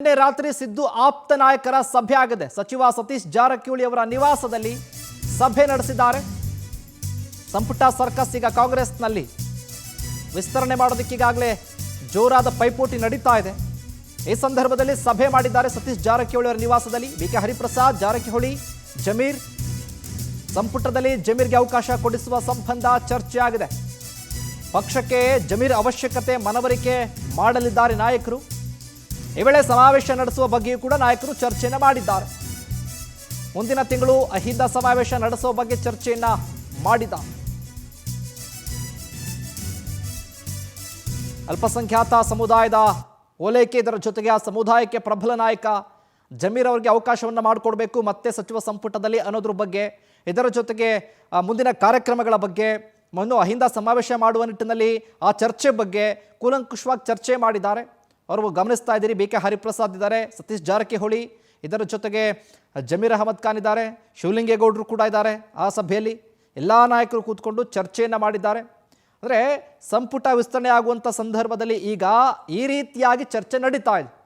ನಿನ್ನೆ ರಾತ್ರಿ ಸಿದ್ದು ಆಪ್ತ ನಾಯಕರ ಸಭೆ ಆಗಿದೆ. ಸಚಿವ ಸತೀಶ್ ಜಾರಕಿಹೊಳಿ ಅವರ ನಿವಾಸದಲ್ಲಿ ಸಭೆ ನಡೆಸಿದ್ದಾರೆ. ಸಂಪುಟ ಸರ್ಕಸ್ ಈಗ ಕಾಂಗ್ರೆಸ್ನಲ್ಲಿ ವಿಸ್ತರಣೆ ಮಾಡೋದಕ್ಕೆ ಈಗಾಗಲೇ ಜೋರಾದ ಪೈಪೋಟಿ ನಡೀತಾ ಇದೆ. ಈ ಸಂದರ್ಭದಲ್ಲಿ ಸಭೆ ಮಾಡಿದ್ದಾರೆ ಸತೀಶ್ ಜಾರಕಿಹೊಳಿ ಅವರ ನಿವಾಸದಲ್ಲಿ. ಬಿಕೆ ಹರಿಪ್ರಸಾದ್, ಜಾರಕಿಹೊಳಿ, ಜಮೀರ್ ಸಂಪುಟದಲ್ಲಿ ಜಮೀರ್ಗೆ ಅವಕಾಶ ಕೊಡಿಸುವ ಸಂಬಂಧ ಚರ್ಚೆ ಆಗಿದೆ. ಪಕ್ಷಕ್ಕೆ ಜಮೀರ್ ಅವಶ್ಯಕತೆ ಮನವರಿಕೆ ಮಾಡಲಿದ್ದಾರೆ ನಾಯಕರು. ಈ ವೇಳೆ ಸಮಾವೇಶ ನಡೆಸುವ ಬಗ್ಗೆಯೂ ಕೂಡ ನಾಯಕರು ಚರ್ಚೆಯನ್ನು ಮಾಡಿದ್ದಾರೆ. ಮುಂದಿನ ತಿಂಗಳು ಅಹಿಂದ ಸಮಾವೇಶ ನಡೆಸುವ ಬಗ್ಗೆ ಚರ್ಚೆಯನ್ನ ಮಾಡಿದ್ದಾರೆ. ಅಲ್ಪಸಂಖ್ಯಾತ ಸಮುದಾಯದ ಓಲೈಕೆ, ಇದರ ಜೊತೆಗೆ ಆ ಸಮುದಾಯಕ್ಕೆ ಪ್ರಬಲ ನಾಯಕ ಜಮೀರ್ ಅವರಿಗೆ ಅವಕಾಶವನ್ನು ಮಾಡಿಕೊಡ್ಬೇಕು ಮತ್ತೆ ಸಚಿವ ಸಂಪುಟದಲ್ಲಿ ಅನ್ನೋದ್ರ ಬಗ್ಗೆ, ಇದರ ಜೊತೆಗೆ ಮುಂದಿನ ಕಾರ್ಯಕ್ರಮಗಳ ಬಗ್ಗೆ, ಅಹಿಂದ ಸಮಾವೇಶ ಮಾಡುವ ನಿಟ್ಟಿನಲ್ಲಿ ಆ ಚರ್ಚೆ ಬಗ್ಗೆ ಕೂಲಂಕುಷವಾಗಿ ಚರ್ಚೆ ಮಾಡಿದ್ದಾರೆ. ಅವರು ಗಮನಿಸ್ತಾ ಇದ್ದೀರಿ, ಬಿಕೆ ಹರಿಪ್ರಸಾದ್ ಇದ್ದಾರೆ, ಸತೀಶ್ ಜಾರಕಿಹೊಳಿ, ಇದರ ಜೊತೆಗೆ ಜಮೀರ್ ಅಹಮದ್ ಖಾನ್ ಇದ್ದಾರೆ, ಶಿವಲಿಂಗೇಗೌಡರು ಕೂಡ ಇದ್ದಾರೆ. ಆ ಸಭೆಯಲ್ಲಿ ಎಲ್ಲ ನಾಯಕರು ಕೂತ್ಕೊಂಡು ಚರ್ಚೆಯನ್ನು ಮಾಡಿದ್ದಾರೆ. ಅಂದರೆ ಸಂಪುಟ ವಿಸ್ತರಣೆ ಆಗುವಂಥ ಸಂದರ್ಭದಲ್ಲಿ ಈಗ ಈ ರೀತಿಯಾಗಿ ಚರ್ಚೆ ನಡೀತಾ ಇದೆ.